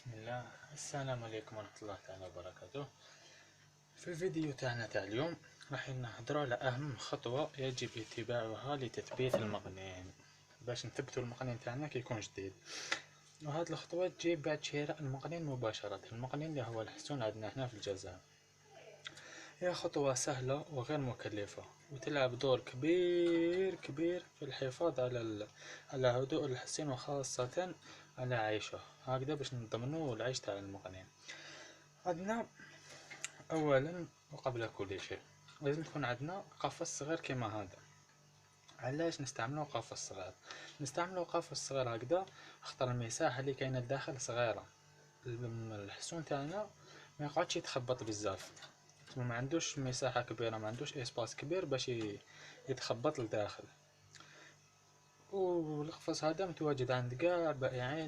بسم الله. السلام عليكم ورحمة الله تعالى وبركاته. في الفيديو تاعنا تاع اليوم راح نهضروا على أهم خطوة يجب اتباعها لتثبيت المقنن باش نثبتوا المقنن تاعنا كيكون جديد. وهاد الخطوة تجي بعد شراء المقنن مباشرة، المقنن اللي هو الحسون عندنا هنا في الجزائر. هي خطوة سهلة وغير مكلفة وتلعب دور كبير كبير في الحفاظ على هدوء الحسين، وخاصة على عيشه هكذا باش نضمنوا العيش تاع المقنن. عندنا اولا وقبل كل شيء لازم تكون عندنا قفص صغير كيما هذا. علاش نستعملو قفص صغير؟ نستعملو قفص صغير هكذا خاطر المساحه اللي كاينه لداخل صغيره، الحسون تاعنا ما يقعدش يتخبط بزاف، ما عندوش مساحه كبيره، ما عندوش اسباس كبير باش يتخبط لداخل. والقفص هذا متواجد عند كاع بائعي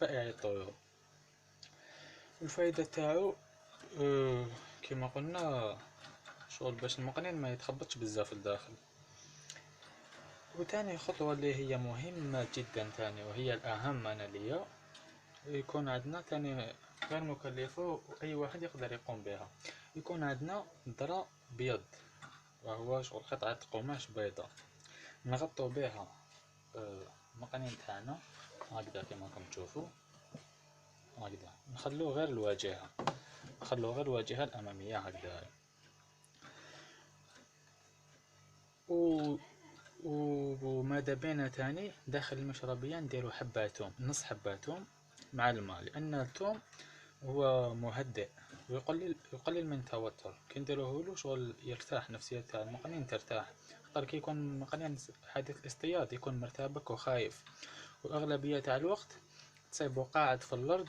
الطيور. الفايده تاعو كما قلنا شغل باش المقنن ما يتخبطش بزاف لداخل. وتاني خطوة اللي هي مهمة جدا تاني وهي الأهم أنا ليا، يكون عندنا تاني غير مكلفة وأي واحد يقدر يقوم بها. يكون عندنا درع بيض، وهو شغل قطعة قماش بيضاء نغطو بها المقنن تاعنا هكذا كما راكم تشوفوا هكذا. نخلو غير الواجهة الأمامية هكذا. وماذا بينا تاني داخل المشربية نديرو حبة توم، نص حبة توم مع الماء، لأن التوم هو مهدئ ويقلل من التوتر. كي نديروهولو شغل يرتاح، نفسية تاع المقنن ترتاح، خاطر كي يكون المقنن حديث الاصطياد يكون مرتبك وخايف، وأغلبية تاع الوقت تصيبو قاعد في الأرض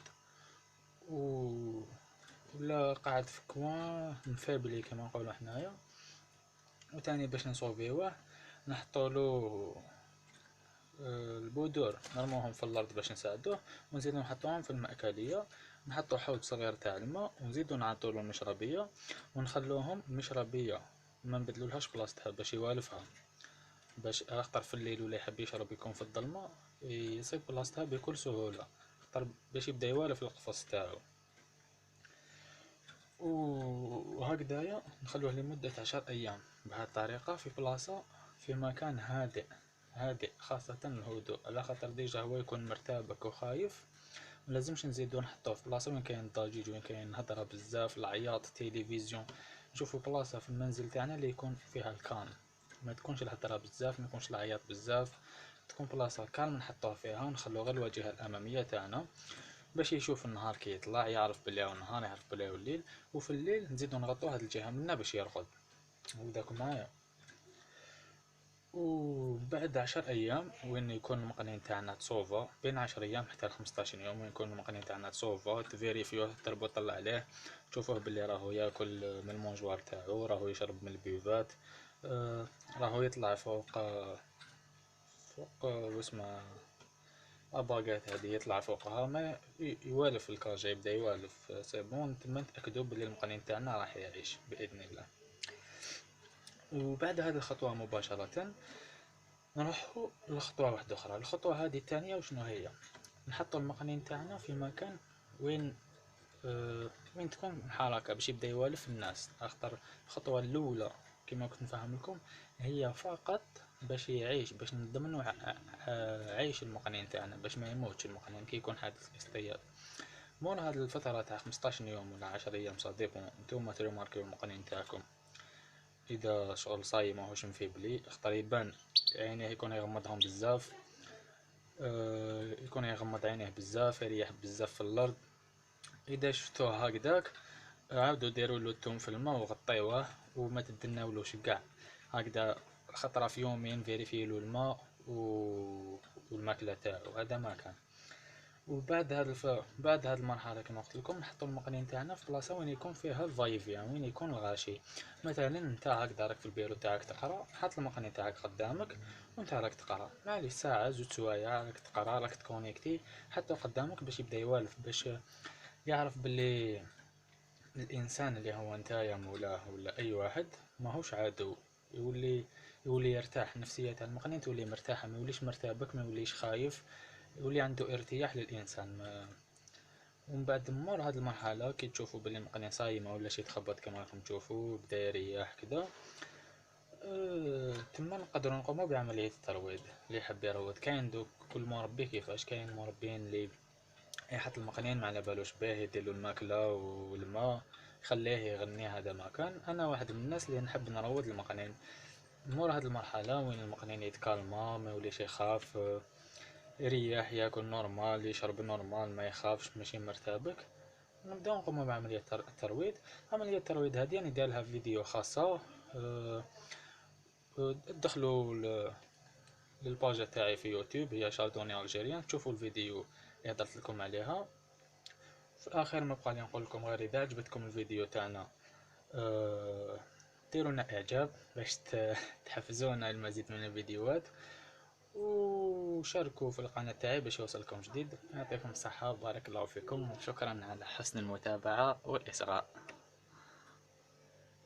ولا قاعد في كوان مفابلي كما نقولو حنايا. وتاني باش نصوفيوه نحطولو البودور، نرموهم في الارض باش نساعدوه، ونزيدو نحطوهم في المأكلية، نحطو حوض صغير تاع الماء ونزيدو نعطولو المشربية ونخلوهم المشربية ما نبدلولهاش بلاصتها باش يوالفها، باش اخطر في الليل ولا يحب يشرب يكون في الظلمة يصيب بلاصتها بكل سهولة، خاطر باش يبدا يوالف القفص تاعو. وهكذايا نخلوه لمدة 10 أيام بهذه الطريقة في بلاصة في مكان هادئ خاصة الهدوء، على خاطر ديجا هو يكون مرتبك وخايف. ملازمش نزيدو نحطوه في بلاصة وين كاين ضجيج، وين كاين هضرة بزاف، العياط، التلفزيون. نشوفو بلاصة في المنزل تاعنا اللي يكون فيها الكالم، ما تكونش الهضرة بزاف، ما يكونش العياط بزاف، تكون بلاصة كالم نحطوه فيها، ونخلو غير الواجهة الأمامية تاعنا باش يشوف النهار كي يطلع يعرف بلي هو النهار، يعرف بلي هو الليل. وفي الليل نزيدو نغطو هاد الجهة منا باش يرقد. وداكم معايا. وبعد 10 أيام وين يكون المقنن تاعنا تصوفا، بين 10 أيام حتى ل15 يوم، وين يكون المقنن تاعنا تصوفا تفيريفيوه، تربو طلع عليه تشوفوه بلي راهو ياكل من المونجوار تاعو، راهو يشرب من البيفات، راهو يطلع فوق واسمه اباقات هادي، يطلع فوقها ما يوالف الكاجا، يبدا يوالف سيبون تما نتاكدو بلي المقنن تاعنا راح يعيش باذن الله. وبعد هذه الخطوه مباشره نروحو لخطوه واحده اخرى. الخطوه هذه الثانيه وشنو هي؟ نحطو المقنن تاعنا في مكان وين وين تكون حركه باش يبدا يوالف الناس، اخطر الخطوه الاولى كما كنت نفهم لكم هي فقط باش يعيش، باش نضمنو عيش المقنن تاعنا، باش ما يموتش المقنن كي يكون حادث اصطياد. مور هاد الفترة تاع 15 يوم ولا 10 ايام صديقو نتوما تريماركيو المقنن تاعكم اذا شغل صاي ماهوش مفيبلي، اختار يبان عينيه يكون يغمضهم بزاف، يكون يغمض عينيه بزاف، يريح بزاف في الارض. اذا شفتوه هكذاك عاودوا ديروا له الثوم في الماء وغطيوه وما تدناولوش كاع هكذا خطره في يومين، فيريفيلو الماء والماكله تاعو، هذا ما كان. وبعد بعد هاد المرحله كما قلت لكم نحطوا المقنن تاعنا في بلاصه وين يكون فيها الفايفيا، وين يكون الغاشي. مثلا نتا هكذا راك في البيرو تاعك تقرا، حط المقنن تاعك قدامك وانت راك تقرا، معليش ساعه زوج سوايع راك تقرا، راك تكونيكتي حتى قدامك باش يبدا يوالف، باش يعرف باللي الانسان اللي هو نتايا مولاه ولا اي واحد ماهوش عدو، يولي يرتاح، نفسية تاع المقنن تولي مرتاحة، ما يوليش مرتبك، ما يوليش خايف، يولي عنده ارتياح للانسان. ومن بعد مور هاد المرحلة كي تشوفوا بلي المقنع صايمة ولا شي يتخبط كما راكم تشوفوا بدا يريح كدا، تما نقدروا نقوموا بعملية الترويض. اللي يحب يروض كاين دوك كل مربي كيفاش، كاين مربين اللي يحط المقنين ما على بالوش باه، يديرلو الماكلة والماء يخليه يغني، هذا ما كان. انا واحد من الناس اللي نحب نروض المقنين. مور هاد المرحلة وين المقنين يتكالما ما يوليش يخاف، يريح ياكل نورمال يشرب نورمال ما يخافش ماشي مرتبك، نبداو نقومو بعملية الترويض. عملية الترويض هادي راني دايرلها فيديو خاصة، ادخلوا للباج تاعي في يوتيوب هي شاردوني الجيريان، تشوفوا الفيديو اللي هدرت لكم عليها. في الاخير ما بقى لي نقول لكم غير اذا عجبتكم الفيديو تاعنا ديروا لنا اعجاب باش تحفزونا المزيد من الفيديوهات، وشاركوا في القناة تاعي باش يوصلكم جديد. يعطيكم الصحة، بارك الله فيكم، وشكرا على حسن المتابعة والإصغاء.